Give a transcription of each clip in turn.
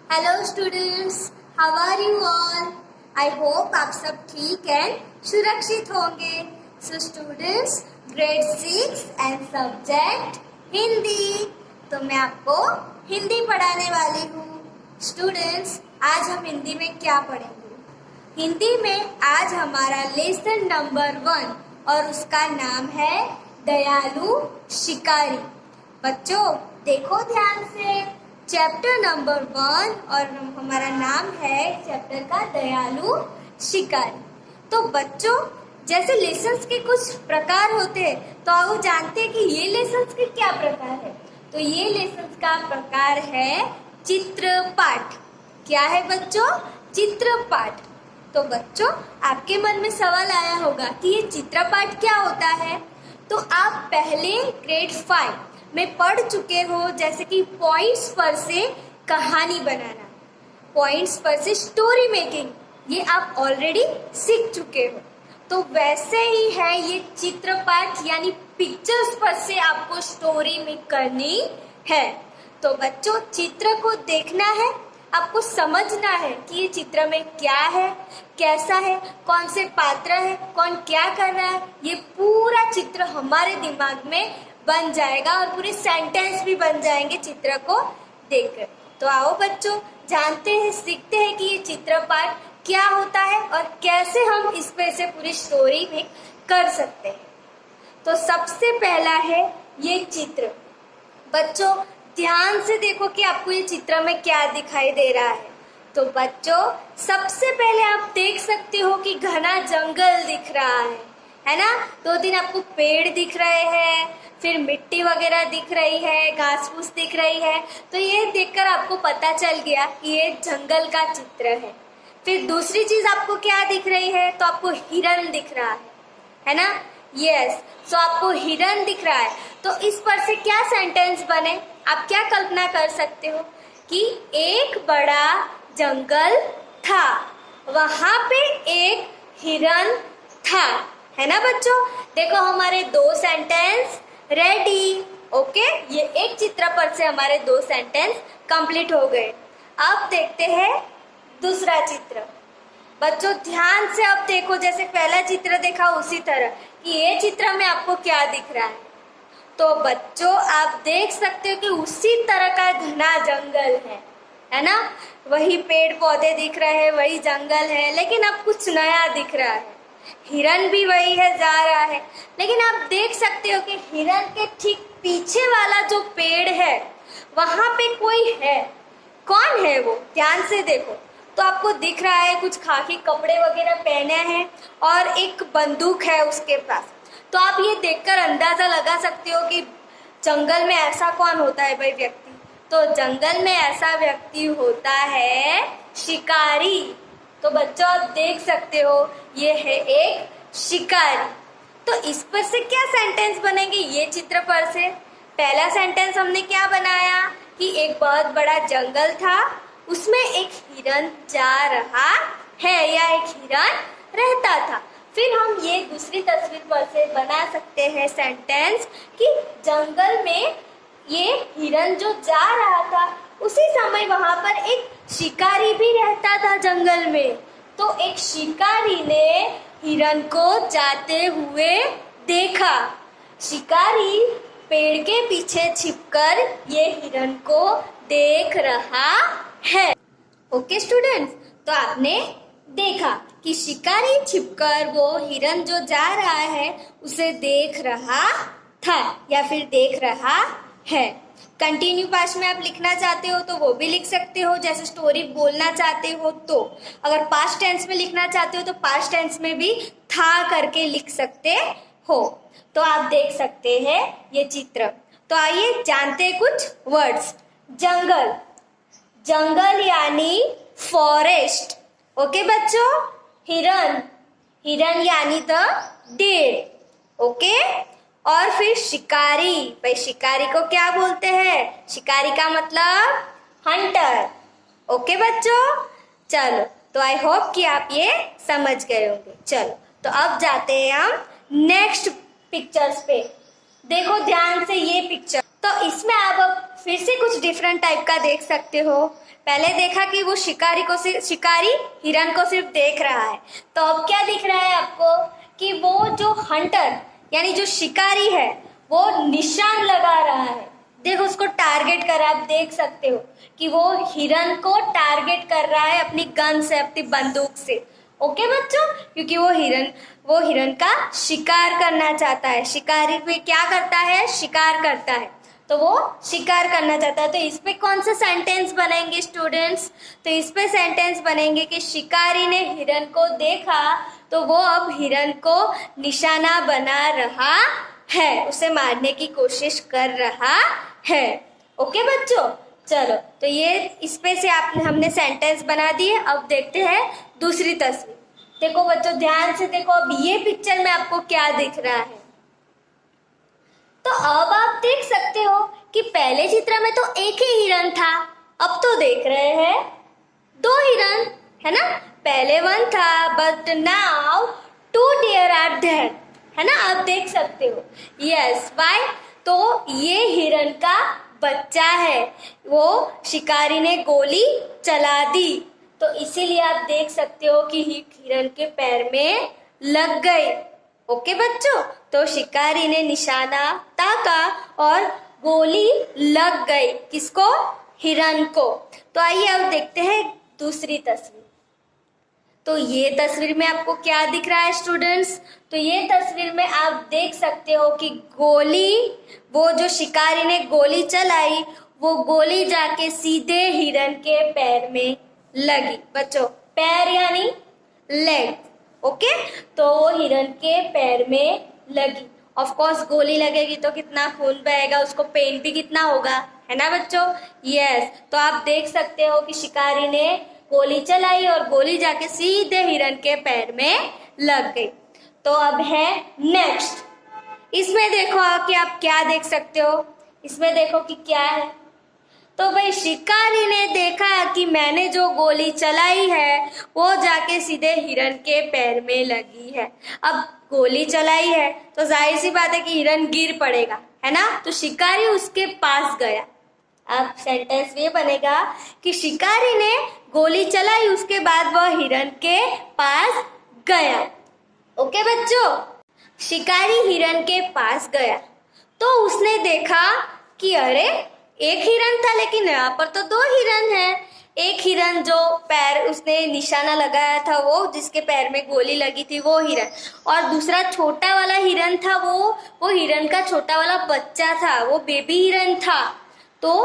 Hello students, how are you all? I hope आप सब ठीक एंड सुरक्षित होंगे। So students, grade 6 and subject Hindi. तो मैं आपको हिंदी पढ़ाने वाली हूँ। स्टूडेंट्स, आज हम हिंदी में क्या पढ़ेंगे? हिंदी में आज हमारा लेसन नंबर 1 और उसका नाम है दयालु शिकारी। बच्चों देखो ध्यान से, चैप्टर नंबर 1 और हमारा नाम है चैप्टर का दयालु शिकारी। तो बच्चों, जैसे लेसन्स के कुछ प्रकार होते हैं, तो आप जानते हैं कि ये लेसन्स के क्या प्रकार है? तो ये लेसन्स का प्रकार है चित्रपाठ। क्या है बच्चों? चित्रपाठ। तो बच्चों, आपके मन में सवाल आया होगा कि ये चित्रपाठ क्या होता है? तो आप पहले ग्रेड 5 में पढ़ चुके हो, जैसे कि पॉइंट्स पर से कहानी बनाना, पॉइंट्स पर से स्टोरी मेकिंग, ये आप ऑलरेडी सीख चुके हो। तो वैसे ही है ये चित्रपाठ, यानी पिक्चर्स पर से आपको स्टोरी मेक करनी है। तो बच्चों, चित्र को देखना है, आपको समझना है कि ये चित्र में क्या है, कैसा है, कौन से पात्र है, कौन क्या कर रहा है। ये पूरा चित्र हमारे दिमाग में बन जाएगा और पूरे सेंटेंस भी बन जाएंगे चित्र को देखकर। तो आओ बच्चों, जानते हैं, सीखते हैं कि ये चित्रपाठ क्या होता है और कैसे हम इस पे से पूरी स्टोरी में कर सकते हैं। तो सबसे पहला है ये चित्र। बच्चों ध्यान से देखो कि आपको ये चित्र में क्या दिखाई दे रहा है। तो बच्चों, सबसे पहले आप देख सकते हो कि घना जंगल दिख रहा है ना? 2-3 आपको पेड़ दिख रहे हैं, फिर मिट्टी वगैरह दिख रही है, घास फूस दिख रही है। तो ये देखकर आपको पता चल गया कि ये जंगल का चित्र है। फिर दूसरी चीज आपको क्या दिख रही है? तो आपको हिरन दिख रहा है ना? यस, सो आपको हिरन दिख रहा है। तो इस पर से क्या सेंटेंस बने? आप क्या कल्पना कर सकते हो कि एक बड़ा जंगल था, वहां पे एक हिरन था, है ना बच्चों? देखो हमारे 2 सेंटेंस रेडी। ओके, ये एक चित्र पर से हमारे 2 सेंटेंस कंप्लीट हो गए। अब देखते हैं दूसरा चित्र। बच्चों ध्यान से अब देखो, जैसे पहला चित्र देखा उसी तरह कि ये चित्र में आपको क्या दिख रहा है। तो बच्चों आप देख सकते हो कि उसी तरह का घना जंगल है ना? वही पेड़ पौधे दिख रहे हैं, वही जंगल है, लेकिन अब कुछ नया दिख रहा है। हिरन भी वही है, जा रहा है, लेकिन आप देख सकते हो कि हिरन के ठीक पीछे वाला जो पेड़ है वहां पे कोई है। कौन है वो? ध्यान से देखो तो आपको दिख रहा है कुछ खाकी कपड़े वगैरह पहने हैं और एक बंदूक है उसके पास। तो आप ये देखकर अंदाजा लगा सकते हो कि जंगल में ऐसा कौन होता है भाई व्यक्ति? तो जंगल में ऐसा व्यक्ति होता है शिकारी। तो बच्चों आप देख सकते हो ये है एक शिकारी। तो इस पर से क्या सेंटेंस बनेंगे ये चित्र पर से? पहला सेंटेंस हमने क्या बनाया कि एक बहुत बड़ा जंगल था, उसमें एक हिरन जा रहा है या एक हिरन रहता था। फिर हम ये दूसरी तस्वीर पर से बना सकते हैं सेंटेंस कि जंगल में ये हिरन जो जा रहा था, उसी समय वहां पर एक शिकारी भी रहता था जंगल में। तो एक शिकारी ने हिरन को जाते हुए देखा। शिकारी पेड़ के पीछे छिपकर ये हिरन को देख रहा है। ओके स्टूडेंट्स, तो आपने देखा कि शिकारी छिपकर वो हिरन जो जा रहा है उसे देख रहा था या फिर देख रहा है। कंटिन्यू पास्ट में आप लिखना चाहते हो तो वो भी लिख सकते हो, जैसे स्टोरी बोलना चाहते हो तो। अगर पास्ट टेंस में लिखना चाहते हो तो पास्ट टेंस में भी था करके लिख सकते हो। तो आप देख सकते हैं ये चित्र। तो आइए जानते हैं कुछ वर्ड्स। जंगल, जंगल यानी फॉरेस्ट। ओके बच्चों। हिरन, हिरन यानी द डेर। ओके। और फिर शिकारी, भाई शिकारी को क्या बोलते हैं? शिकारी का मतलब हंटर। ओके बच्चों, चलो तो आई होप कि आप ये समझ गए होंगे। चलो तो अब जाते हैं हम नेक्स्ट पिक्चर्स पे। देखो ध्यान से ये पिक्चर, तो इसमें आप अब फिर से कुछ डिफरेंट टाइप का देख सकते हो। पहले देखा कि वो शिकारी हिरन को सिर्फ देख रहा है, तो अब क्या दिख रहा है आपको कि वो जो हंटर यानी जो शिकारी है वो निशान लगा रहा है। देखो उसको टारगेट कर रहा है, आप देख सकते हो कि वो हिरन को टारगेट कर रहा है अपनी गन से, अपनी बंदूक से। ओके बच्चों, क्योंकि वो हिरन का शिकार करना चाहता है। शिकारी में क्या करता है? शिकार करता है, तो वो शिकार करना चाहता है। तो इस पे कौन सा सेंटेंस बनेंगे स्टूडेंट्स? तो इस पे सेंटेंस बनेंगे कि शिकारी ने हिरन को देखा तो वो अब हिरन को निशाना बना रहा है, उसे मारने की कोशिश कर रहा है। ओके बच्चों, चलो तो ये इस पे से हमने सेंटेंस बना दिए। अब देखते हैं दूसरी तस्वीर। देखो बच्चों ध्यान से देखो, अब ये पिक्चर में आपको क्या दिख रहा है? तो अब आप देख सकते हो कि पहले चित्र में तो एक ही हिरन था, अब तो देख रहे हैं 2 हिरन, है ना? पहले 1 था but now 2 deer are there, है ना? आप देख सकते हो। Yes, why? तो ये हिरन का बच्चा है, वो शिकारी ने गोली चला दी, तो इसीलिए आप देख सकते हो कि हिरन के पैर में लग गई। ओके बच्चों, तो शिकारी ने निशाना ताका और गोली लग गई। किसको? हिरन को। तो आइए अब देखते हैं दूसरी तस्वीर। तो ये तस्वीर में आपको क्या दिख रहा है स्टूडेंट्स? तो ये तस्वीर में आप देख सकते हो कि वो जो शिकारी ने गोली चलाई, वो गोली जाके सीधे हिरन के पैर में लगी। बच्चों पैर यानी लेग, ओके? तो वो हिरन के पैर में लगी। ऑफ कोर्स गोली लगेगी तो कितना खून बहेगा, उसको पेन भी कितना होगा, है ना बच्चों? यस, तो आप देख सकते हो कि शिकारी ने गोली चलाई और गोली जाके सीधे हिरन के पैर में लग गई। तो अब है नेक्स्ट। इसमें देखो कि आप क्या देख सकते हो, इसमें देखो कि क्या है। तो भाई शिकारी ने देखा कि मैंने जो गोली चलाई है वो जाके सीधे हिरन के पैर में लगी है। अब गोली चलाई है तो जाहिर सी बात है कि हिरन गिर पड़ेगा, है ना? तो शिकारी उसके पास गया। अब सेंटेंस ये बनेगा कि शिकारी ने गोली चलाई, उसके बाद वह हिरन के पास गया। ओके बच्चों, शिकारी हिरन के पास गया तो उसने देखा कि अरे एक हिरन था लेकिन यहाँ पर तो 2 हिरन हैं। एक हिरन जो पैर उसने निशाना लगाया था, वो जिसके पैर में गोली लगी थी वो हिरन, और दूसरा छोटा वाला हिरन था, वो हिरन का छोटा वाला बच्चा था, वो बेबी हिरन था। तो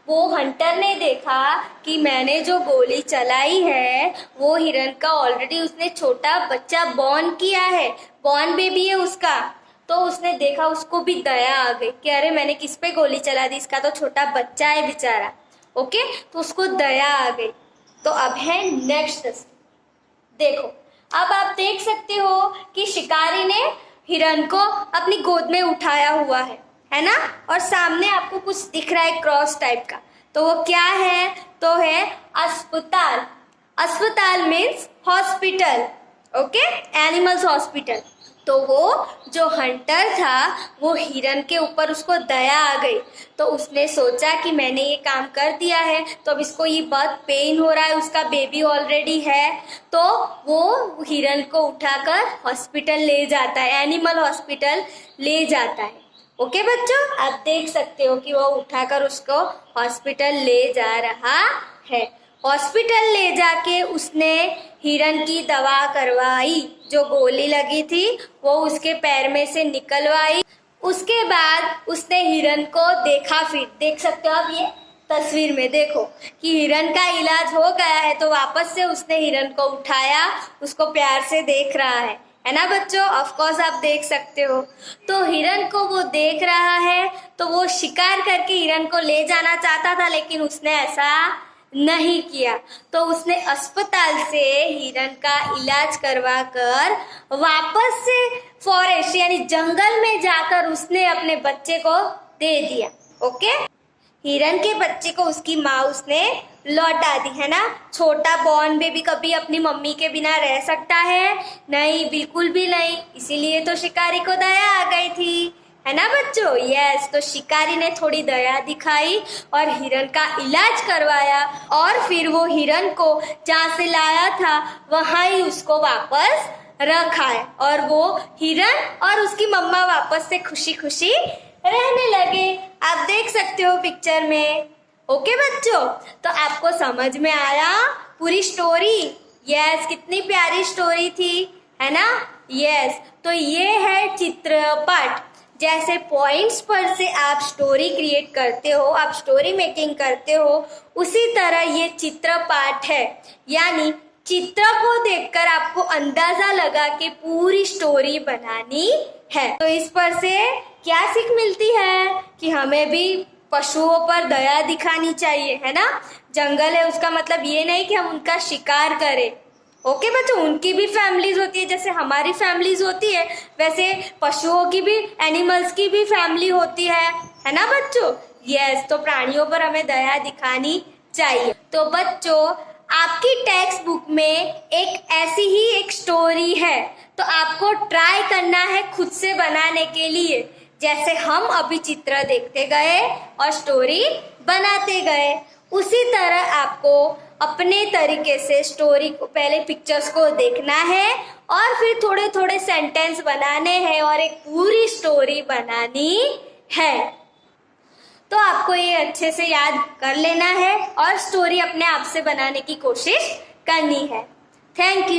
वो हंटर ने देखा कि मैंने जो गोली चलाई है वो हिरन का ऑलरेडी उसने छोटा बच्चा बॉर्न किया है, बॉर्न बेबी है उसका। तो उसने देखा, उसको भी दया आ गई कि अरे मैंने किस पे गोली चला दी, इसका तो छोटा बच्चा है बेचारा। ओके, तो उसको दया आ गई। तो अब है नेक्स्ट। देखो अब आप देख सकते हो कि शिकारी ने हिरन को अपनी गोद में उठाया हुआ है ना? और सामने आपको कुछ दिख रहा है क्रॉस टाइप का, तो वो क्या है? तो है अस्पताल। अस्पताल means hospital, okay? Animals hospital. तो वो जो हंटर था वो हिरन के ऊपर उसको दया आ गई, तो उसने सोचा कि मैंने ये काम कर दिया है तो अब इसको ये बहुत पेन हो रहा है, उसका बेबी ऑलरेडी है, तो वो हिरन को उठाकर हॉस्पिटल ले जाता है, एनिमल हॉस्पिटल ले जाता है। ओके बच्चों, आप देख सकते हो कि वो उठाकर उसको हॉस्पिटल ले जा रहा है। हॉस्पिटल ले जाके उसने हिरन की दवा करवाई, जो गोली लगी थी वो उसके पैर में से निकलवाई। उसके बाद उसने हिरन को देखा, फिर देख सकते हो आप ये तस्वीर में देखो कि हिरन का इलाज हो गया है, तो वापस से उसने हिरन को उठाया, उसको प्यार से देख रहा है ना बच्चों? ऑफ कोर्स आप देख सकते हो। तो हिरन को वो देख रहा है, तो वो शिकार करके हिरन को ले जाना चाहता था, लेकिन उसने ऐसा नहीं किया। तो उसने अस्पताल से हिरन का इलाज करवा कर वापस से फॉरेस्ट यानी जंगल में जाकर उसने अपने बच्चे को दे दिया। ओके, हिरन के बच्चे को उसकी माँ उसने लौटा दी, है ना? छोटा बॉर्न बेबी कभी अपनी मम्मी के बिना रह सकता है? नहीं, बिल्कुल भी नहीं। इसीलिए तो शिकारी को दया आ गई थी है ना बच्चों? यस, तो शिकारी ने थोड़ी दया दिखाई और हिरन का इलाज करवाया और फिर वो हिरन को जहाँ से लाया था वहां ही उसको वापस रखा है और वो हिरन और उसकी मम्मा वापस से खुशी खुशी रहने लगे। आप देख सकते हो पिक्चर में। ओके बच्चों, तो आपको समझ में आया पूरी स्टोरी? यस, कितनी प्यारी स्टोरी थी, है ना? यस, तो ये है चित्रपट। जैसे पॉइंट्स पर से आप स्टोरी क्रिएट करते हो, आप स्टोरी मेकिंग करते हो, उसी तरह ये चित्रपाठ है। यानी चित्र को देखकर आपको अंदाजा लगा के पूरी स्टोरी बनानी है। तो इस पर से क्या सीख मिलती है कि हमें भी पशुओं पर दया दिखानी चाहिए, है ना? जंगल है उसका मतलब ये नहीं कि हम उनका शिकार करें। ओके बच्चों, उनकी भी फैमिलीज होती है, जैसे हमारी फैमिलीज होती है वैसे पशुओं की भी, एनिमल्स की भी फैमिली होती है ना बच्चों? यस, तो प्राणियों पर हमें दया दिखानी चाहिए। तो बच्चों, आपकी टेक्स्ट बुक में एक ऐसी ही एक स्टोरी है, तो आपको ट्राई करना है खुद से बनाने के लिए। जैसे हम अभी चित्र देखते गए और स्टोरी बनाते गए, उसी तरह आपको अपने तरीके से स्टोरी को, पहले पिक्चर्स को देखना है और फिर थोड़े थोड़े सेंटेंस बनाने हैं और एक पूरी स्टोरी बनानी है। तो आपको ये अच्छे से याद कर लेना है और स्टोरी अपने आप से बनाने की कोशिश करनी है। Thank you.